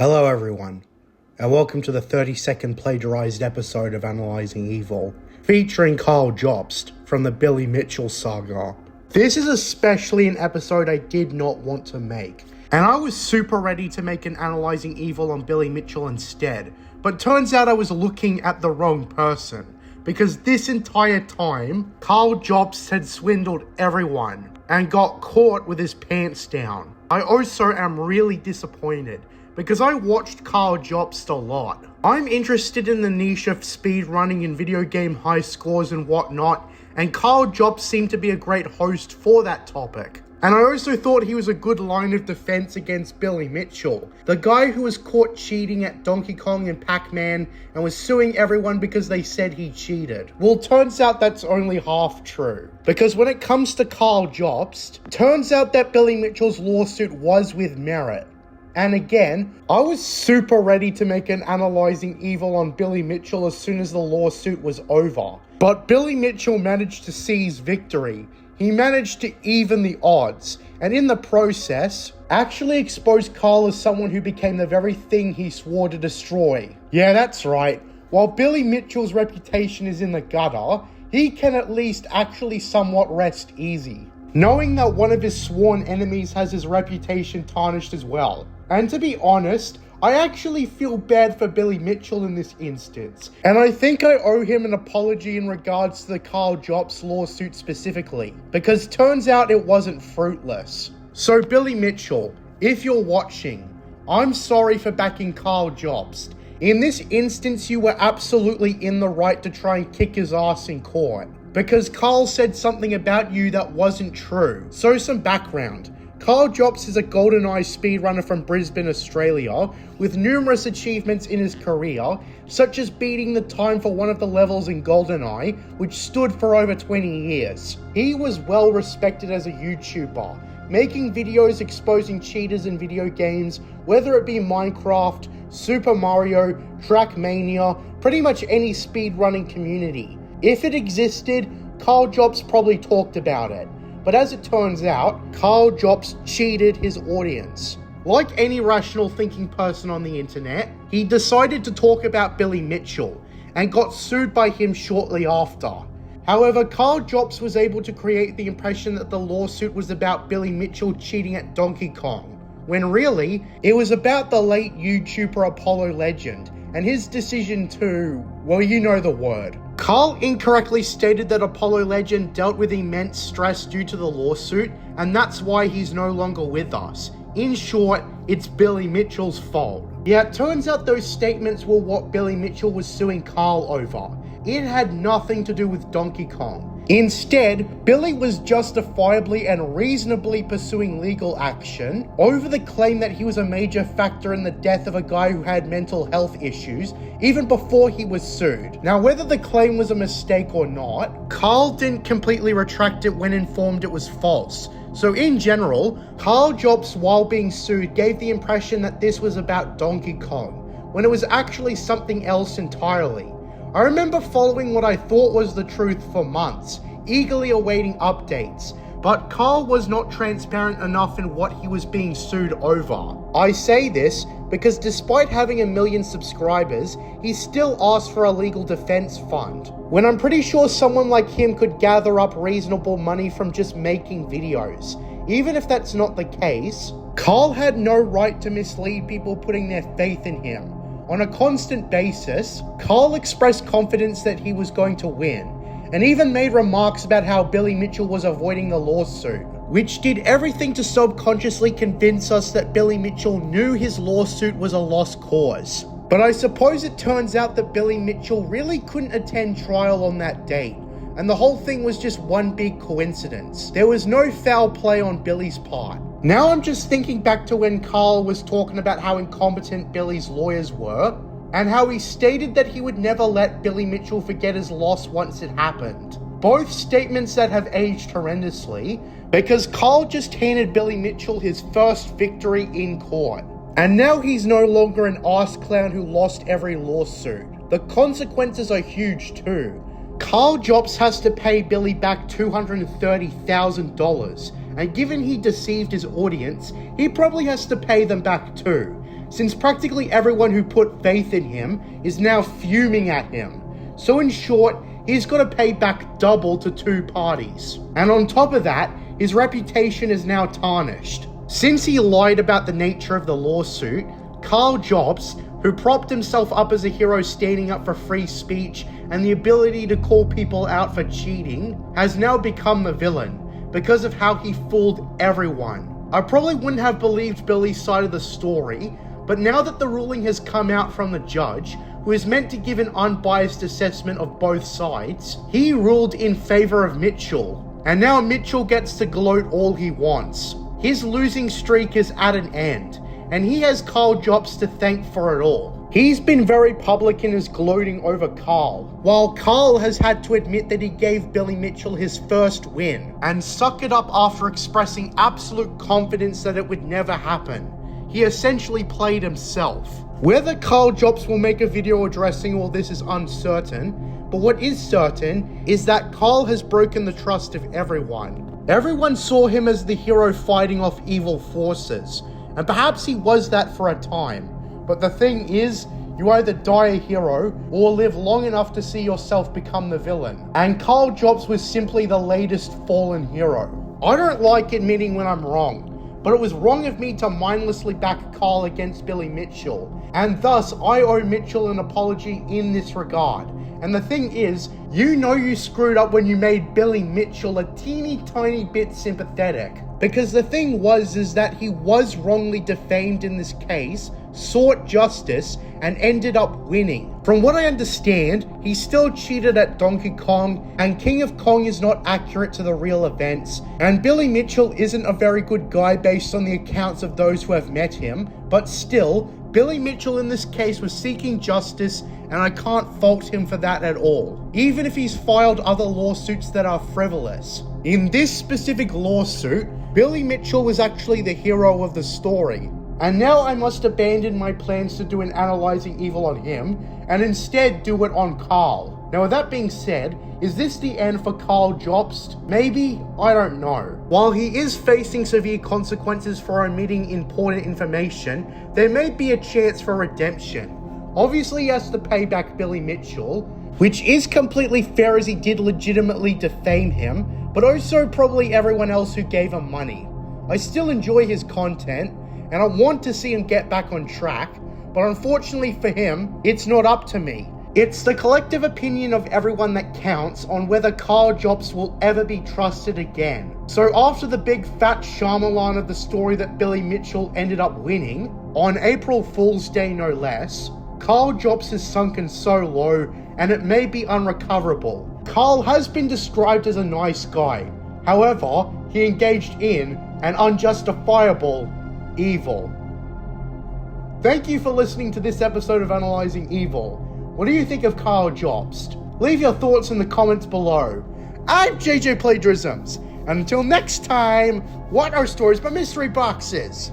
Hello everyone, and welcome to the 30-second plagiarized episode of Analyzing Evil, featuring Karl Jobst from the Billy Mitchell Saga. This is especially an episode I did not want to make, and I was super ready to make an Analyzing Evil on Billy Mitchell instead, but turns out I was looking at the wrong person, because this entire time, Karl Jobst had swindled everyone, and got caught with his pants down. I also am really disappointed, because I watched Karl Jobst a lot. I'm interested in the niche of speedrunning and video game high scores and whatnot, and Karl Jobst seemed to be a great host for that topic. And I also thought he was a good line of defense against Billy Mitchell, the guy who was caught cheating at Donkey Kong and Pac-Man and was suing everyone because they said he cheated. Well, turns out that's only half true. Because when it comes to Karl Jobst, turns out that Billy Mitchell's lawsuit was with merit. And again, I was super ready to make an Analyzing Evil on Billy Mitchell as soon as the lawsuit was over. But Billy Mitchell managed to seize victory. He managed to even the odds, and in the process, actually exposed Karl as someone who became the very thing he swore to destroy. Yeah, that's right. While Billy Mitchell's reputation is in the gutter, he can at least actually somewhat rest easy, knowing that one of his sworn enemies has his reputation tarnished as well. And to be honest, I actually feel bad for Billy Mitchell in this instance, and I think I owe him an apology in regards to the Karl Jobst lawsuit specifically, because turns out it wasn't fruitless. So Billy Mitchell, if you're watching, I'm sorry for backing Karl Jobst. In this instance, you were absolutely in the right to try and kick his ass in court, because Karl said something about you that wasn't true. So some background. Karl Jobst is a GoldenEye speedrunner from Brisbane, Australia, with numerous achievements in his career, such as beating the time for one of the levels in GoldenEye, which stood for over 20 years. He was well respected as a YouTuber, making videos exposing cheaters in video games, whether it be Minecraft, Super Mario, Trackmania, pretty much any speedrunning community. If it existed, Karl Jobst probably talked about it. But as it turns out, Karl Jobst cheated his audience. Like any rational thinking person on the internet, he decided to talk about Billy Mitchell and got sued by him shortly after. However, Karl Jobst was able to create the impression that the lawsuit was about Billy Mitchell cheating at Donkey Kong, when really, it was about the late YouTuber Apollo Legend and his decision to, well, you know the word. Karl incorrectly stated that Apollo Legend dealt with immense stress due to the lawsuit, and that's why he's no longer with us. In short, it's Billy Mitchell's fault. Yeah, it turns out those statements were what Billy Mitchell was suing Karl over. It had nothing to do with Donkey Kong. Instead, Billy was justifiably and reasonably pursuing legal action over the claim that he was a major factor in the death of a guy who had mental health issues even before he was sued. Now, whether the claim was a mistake or not, Karl didn't completely retract it when informed it was false. So in general, Karl Jobst, while being sued, gave the impression that this was about Donkey Kong, when it was actually something else entirely. I remember following what I thought was the truth for months, eagerly awaiting updates, but Karl was not transparent enough in what he was being sued over. I say this because despite having 1 million subscribers, he still asked for a legal defense fund, when I'm pretty sure someone like him could gather up reasonable money from just making videos. Even if that's not the case, Karl had no right to mislead people putting their faith in him. On a constant basis, Karl expressed confidence that he was going to win, and even made remarks about how Billy Mitchell was avoiding the lawsuit, which did everything to subconsciously convince us that Billy Mitchell knew his lawsuit was a lost cause. But I suppose it turns out that Billy Mitchell really couldn't attend trial on that date, and the whole thing was just one big coincidence. There was no foul play on Billy's part. Now I'm just thinking back to when Karl was talking about how incompetent Billy's lawyers were, and how he stated that he would never let Billy Mitchell forget his loss once it happened. Both statements that have aged horrendously, because Karl just handed Billy Mitchell his first victory in court. And now he's no longer an arse clown who lost every lawsuit. The consequences are huge too. Karl Jobst has to pay Billy back $230,000, and given he deceived his audience, he probably has to pay them back too. since practically everyone who put faith in him is now fuming at him. So in short, he's got to pay back double to two parties. And on top of that, his reputation is now tarnished. Since he lied about the nature of the lawsuit, Karl Jobst, who propped himself up as a hero standing up for free speech and the ability to call people out for cheating, has now become the villain because of how he fooled everyone. I probably wouldn't have believed Billy's side of the story, but now that the ruling has come out from the judge, who is meant to give an unbiased assessment of both sides, he ruled in favor of Mitchell. And now Mitchell gets to gloat all he wants. His losing streak is at an end, and he has Karl Jobst to thank for it all. He's been very public in his gloating over Karl, while Karl has had to admit that he gave Billy Mitchell his first win, and suck it up after expressing absolute confidence that it would never happen. He essentially played himself. Whether Karl Jobst will make a video addressing all this is uncertain, but what is certain is that Karl has broken the trust of everyone. Everyone saw him as the hero fighting off evil forces, and perhaps he was that for a time. But the thing is, you either die a hero or live long enough to see yourself become the villain. And Karl Jobst was simply the latest fallen hero. I don't like admitting when I'm wrong, but it was wrong of me to mindlessly back Karl against Billy Mitchell, and thus I owe Mitchell an apology in this regard. And the thing is, you know you screwed up when you made Billy Mitchell a teeny tiny bit sympathetic. Because the thing is that he was wrongly defamed in this case, sought justice, and ended up winning. From what I understand, he still cheated at Donkey Kong, and King of Kong is not accurate to the real events, and Billy Mitchell isn't a very good guy based on the accounts of those who have met him, but still, Billy Mitchell in this case was seeking justice, and I can't fault him for that at all, even if he's filed other lawsuits that are frivolous. In this specific lawsuit, Billy Mitchell was actually the hero of the story, and now I must abandon my plans to do an analyzing evil on him, and instead do it on Karl. Now with that being said, is this the end for Karl Jobst? Maybe? I don't know. While he is facing severe consequences for omitting important information, there may be a chance for redemption. Obviously he has to pay back Billy Mitchell, which is completely fair as he did legitimately defame him, but also probably everyone else who gave him money. I still enjoy his content, and I want to see him get back on track, but unfortunately for him, it's not up to me. It's the collective opinion of everyone that counts on whether Karl Jobst will ever be trusted again. So after the big fat Shyamalan of the story that Billy Mitchell ended up winning, on April Fool's Day no less, Karl Jobst is sunken so low, and it may be unrecoverable. Karl has been described as a nice guy. However, he engaged in an unjustifiable evil. Thank you for listening to this episode of Analyzing Evil. What do you think of Karl Jobst? Leave your thoughts in the comments below. I'm JJ Plagiarisms, and until next time, what are stories but mystery boxes?